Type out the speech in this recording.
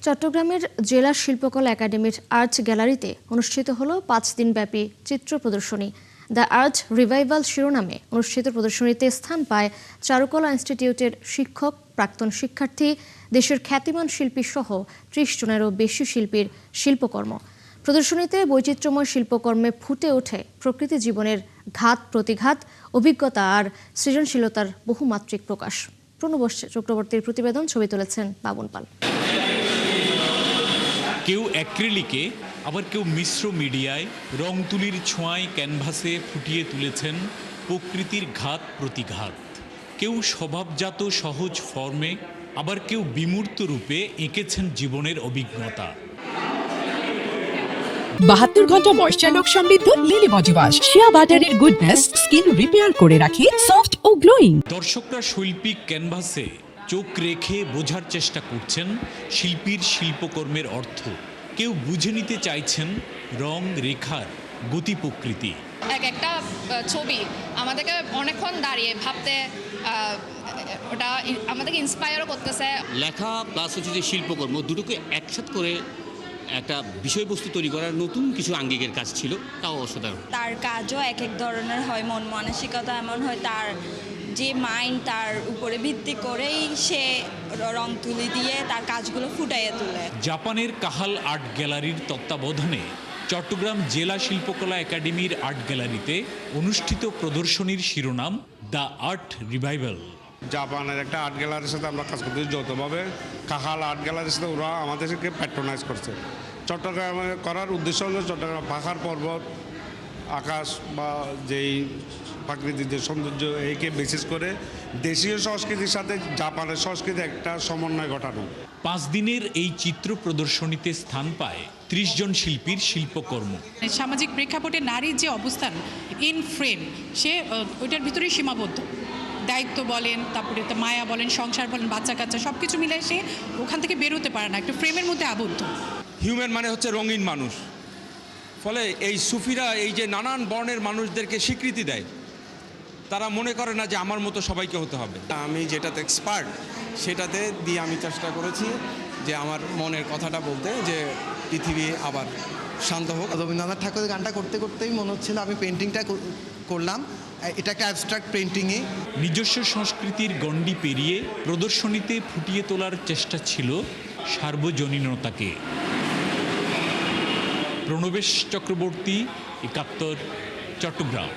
চট্টগ্রামের জেলা শিল্পকলা একাডেমির আর্ট গ্যালারিতে অনুষ্ঠিত হলো 5 দিনব্যাপী চিত্র প্রদর্শনী। দ্য আর্ট রিভাইভাল শিরোনামে অনুষ্ঠিত প্রদর্শনীতে স্থান পায় চারুকলা ইনস্টিটিউটের শিক্ষক, প্রাক্তন শিক্ষার্থী, দেশের খ্যাতিমান শিল্পী সহ 30 জনেরও বেশি শিল্পীর শিল্পকর্ম। প্রদর্শনীতে বৈচিত্র্যময় শিল্পকর্মে ফুটে ওঠে প্রকৃতি জীবনের ঘাত প্রতিঘাত, অভিজ্ঞতা আর সৃজনশীলতার বহুমাত্রিক প্রকাশ। প্রণব চক্রবর্তীর প্রতিবেদন, ছবি তুলেছেন বাবুন পাল। কেউ অ্যাক্রিলিকে, আবার কেউ মিশ্র মিডিয়ায় রং তুলির ছোঁয়ায় ক্যানভাসে ফুটিয়ে তুলেছেন প্রকৃতির ঘাত প্রতিঘাত। কেউ স্বভাবজাত সহজ ফর্মে, আবার কেউ বিমূর্ত রূপে এঁকেছেন জীবনের অভিজ্ঞতা। 72 ঘন্টা ময়েশ্চার লক সমৃদ্ধ লিলি বডি ওয়াশ, শিয়া বাটারের গুডনেস স্কিন রিপেয়ার করে রাখে সফট ও গ্লোয়িং। দর্শকরা শৈল্পিক ক্যানভাসে চোখ রেখে বোঝার চেষ্টা করছেন শিল্পীর শিল্পকর্মের অর্থ। কেউ বুঝে নিতে চাইছেন রং রেখার গতি প্রকৃতি। একটা ছবি আমাদেরকে অনেকক্ষণ দাঁড়িয়ে ভাবতে, ওটা আমাদেরকে ইন্সপায়ারও করতেছে। লেখা প্লাস হচ্ছে যে শিল্পকর্ম দুটোকে একসাথ করে একটা বিষয়বস্তু তৈরি করার নতুন কিছু আঙ্গিকের কাজ ছিল, তাও অসাধারণ। তার কাজও এক এক ধরনের হয়, মন মানসিকতা এমন হয়, তার যে মাইন্ড তার উপরে ভিত্তি করেই সে রং তুলি দিয়ে তার কাজগুলো ফুটাইয়ে তোলে। জাপানের কাহাল আর্ট গ্যালারির তত্ত্বাবধানে চট্টগ্রাম জেলা শিল্পকলা একাডেমির আর্ট গ্যালারিতে অনুষ্ঠিত প্রদর্শনীর শিরোনাম দ্য আর্ট রিভাইভাল। জাপানের একটা আর্ট গ্যালারির সাথে আমরা কাজ করতেছি যৌথভাবে। কাহাল আর্ট গ্যালারির সাথে ওরা আমাদেরকে প্যাট্রোনাইজ করছে। চট্টগ্রামে করার উদ্দেশ্য হলো চট্টগ্রাম পাহাড় পর্বত, আকাশ বা যেই প্রাকৃতিক যে সৌন্দর্য, একে বেসিস করে দেশীয় সংস্কৃতির সাথে জাপানের সংস্কৃতি একটা সমন্বয় ঘটানো। 5 দিনের এই চিত্র প্রদর্শনীতে স্থান পায় 30 জন শিল্পীর শিল্পকর্ম। সামাজিক প্রেক্ষাপটে নারীর যে অবস্থান ইন ফ্রেম, সে ওইটার ভিতরেই সীমাবদ্ধ। দায়িত্ব বলেন, তারপরে তো মায়া বলেন, সংসার বলেন, বাচ্চা কাচ্চা সব কিছু মিলে সে ওখান থেকে বেরোতে পারে না, একটা ফ্রেমের মধ্যে আবদ্ধ। হিউম্যান মানে হচ্ছে রঙিন মানুষ। ফলে এই সুফিরা এই যে নানান বর্ণের মানুষদেরকে স্বীকৃতি দেয়, তারা মনে করে না যে আমার মতো সবাইকে হতে হবে। আমি যেটাতে এক্সপার্ট সেটাতে দিয়ে আমি চেষ্টা করেছি যে আমার মনের কথাটা বলতে, যে পৃথিবী আবার শান্ত হোক। রবীন্দ্রনাথ ঠাকুরের গানটা করতে করতেই মনে হচ্ছিল আমি পেন্টিংটা করলাম। এটা একটা অ্যাবস্ট্রাক্ট পেন্টিংয়ে নিজস্ব সংস্কৃতির গণ্ডি পেরিয়ে প্রদর্শনীতে ফুটিয়ে তোলার চেষ্টা ছিল সার্বজনীনতাকে। প্রণবেশ চক্রবর্তী, 71, চট্টগ্রাম।